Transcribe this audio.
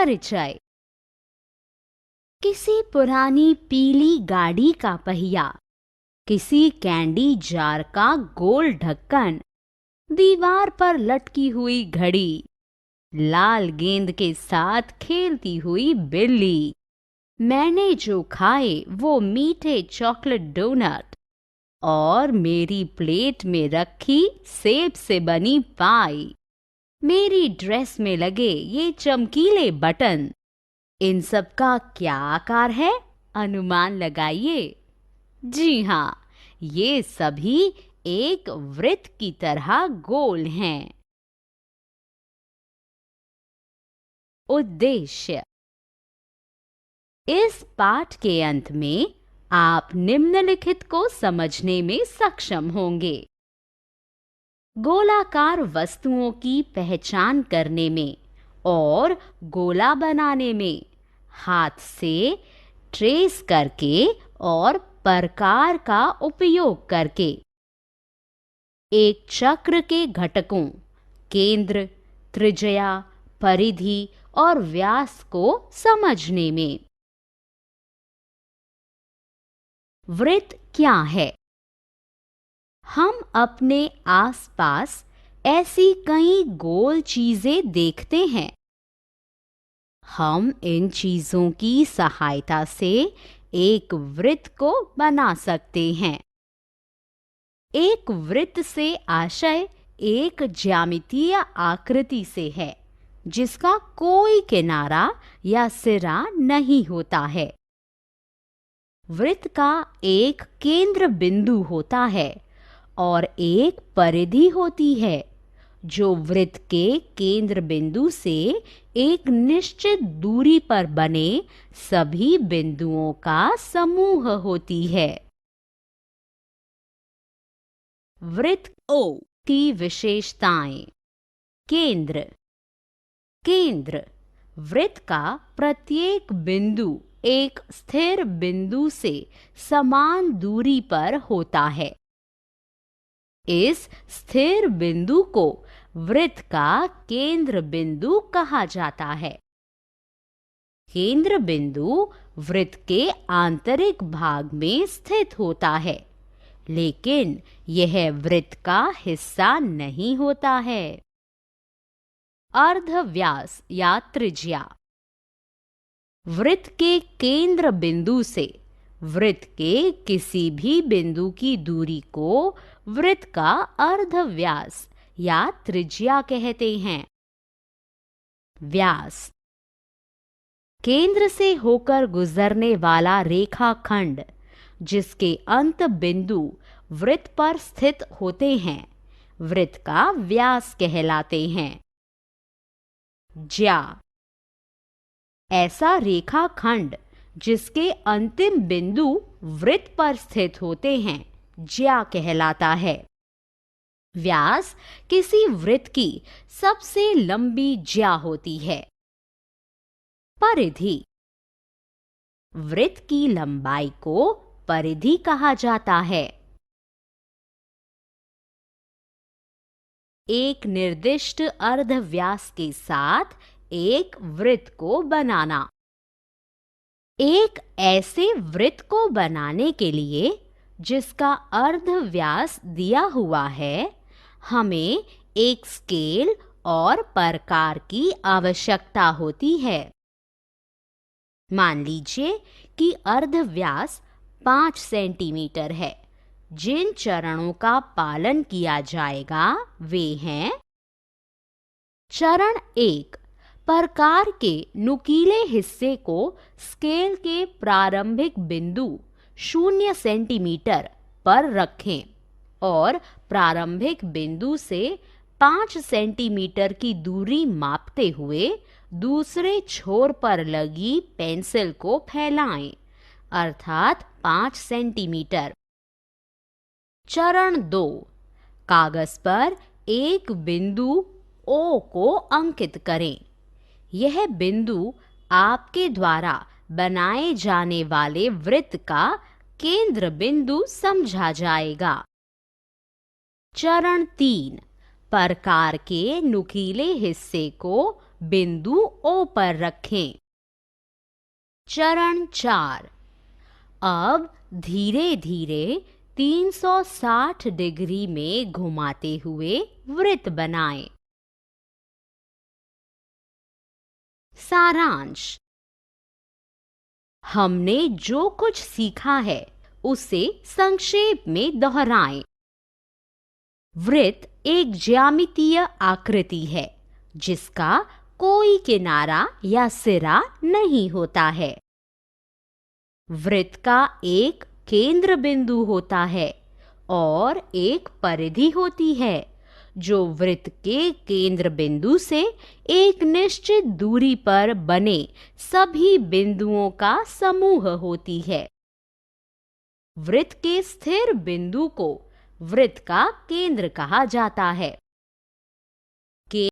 परिचय। किसी पुरानी पीली गाड़ी का पहिया, किसी कैंडी जार का गोल ढक्कन, दीवार पर लटकी हुई घड़ी, लाल गेंद के साथ खेलती हुई बिल्ली, मैंने जो खाए वो मीठे चॉकलेट डोनट, और मेरी प्लेट में रखी सेब से बनी पाई, मेरी ड्रेस में लगे ये चमकीले बटन, इन सब का क्या आकार है? अनुमान लगाइए। जी हाँ, ये सभी एक वृत्त की तरह गोल हैं। उद्देश्य। इस पाठ के अंत में आप निम्नलिखित को समझने में सक्षम होंगे। गोलाकार वस्तुओं की पहचान करने में और गोला बनाने में हाथ से ट्रेस करके और प्रकार का उपयोग करके। एक चक्र के घटकों केंद्र, त्रिज्या, परिधि और व्यास को समझने में। वृत्त क्या है? हम अपने आसपास ऐसी कई गोल चीजें देखते हैं। हम इन चीजों की सहायता से एक वृत्त को बना सकते हैं। एक वृत्त से आशय एक ज्यामितीय आकृति से है जिसका कोई किनारा या सिरा नहीं होता है। वृत्त का एक केंद्र बिंदु होता है और एक परिधि होती है जो वृत्त के केंद्र बिंदु से एक निश्चित दूरी पर बने सभी बिंदुओं का समूह होती है। वृत्त O की विशेषताएं। केंद्र। केंद्र वृत्त का प्रत्येक बिंदु एक स्थिर बिंदु से समान दूरी पर होता है। इस स्थिर बिंदु को वृत्त का केंद्र बिंदु कहा जाता है। केंद्र बिंदु वृत्त के आंतरिक भाग में स्थित होता है, लेकिन यह वृत्त का हिस्सा नहीं होता है। अर्धव्यास या त्रिज्या। वृत्त के केंद्र बिंदु से वृत्त के किसी भी बिंदु की दूरी को वृत्त का अर्धव्यास या त्रिज्या कहते हैं। व्यास केंद्र से होकर गुजरने वाला रेखाखंड जिसके अंत बिंदु वृत्त पर स्थित होते हैं, वृत्त का व्यास कहलाते हैं। ज्या ऐसा रेखाखंड जिसके अंतिम बिंदु वृत्त पर स्थित होते हैं, ज्या कहलाता है। व्यास किसी वृत्त की सबसे लंबी ज्या होती है। परिधि वृत्त की लंबाई को परिधि कहा जाता है। एक निर्दिष्ट अर्धव्यास के साथ एक वृत्त को बनाना। एक ऐसे वृत्त को बनाने के लिए जिसका अर्धव्यास दिया हुआ है, हमें एक स्केल और प्रकार की आवश्यकता होती है। मान लीजिए कि अर्धव्यास 5 सेंटीमीटर है। जिन चरणों का पालन किया जाएगा वे हैं। चरण 1, प्रकार के नुकीले हिस्से को स्केल के प्रारंभिक बिंदु 0 सेंटीमीटर पर रखें और प्रारंभिक बिंदु से 5 सेंटीमीटर की दूरी मापते हुए दूसरे छोर पर लगी पेंसिल को फैलाएं, अर्थात 5 सेंटीमीटर। चरण 2, कागज पर एक बिंदु O को अंकित करें। यह बिंदु आपके द्वारा बनाए जाने वाले वृत्त का केंद्र बिंदु समझा जाएगा। चरण 3, प्रकार के नुकीले हिस्से को बिंदु O पर रखें। चरण 4। अब धीरे धीरे 360 डिग्री में घुमाते हुए वृत्त बनाएं। सारांश। हमने जो कुछ सीखा है उसे संक्षेप में दोहराएं। वृत्त एक ज्यामितीय आकृति है जिसका कोई किनारा या सिरा नहीं होता है। वृत्त का एक केंद्र बिंदु होता है और एक परिधि होती है जो वृत्त के केंद्र बिंदु से एक निश्चित दूरी पर बने सभी बिंदुओं का समूह होती है। वृत्त के स्थिर बिंदु को वृत्त का केंद्र कहा जाता है।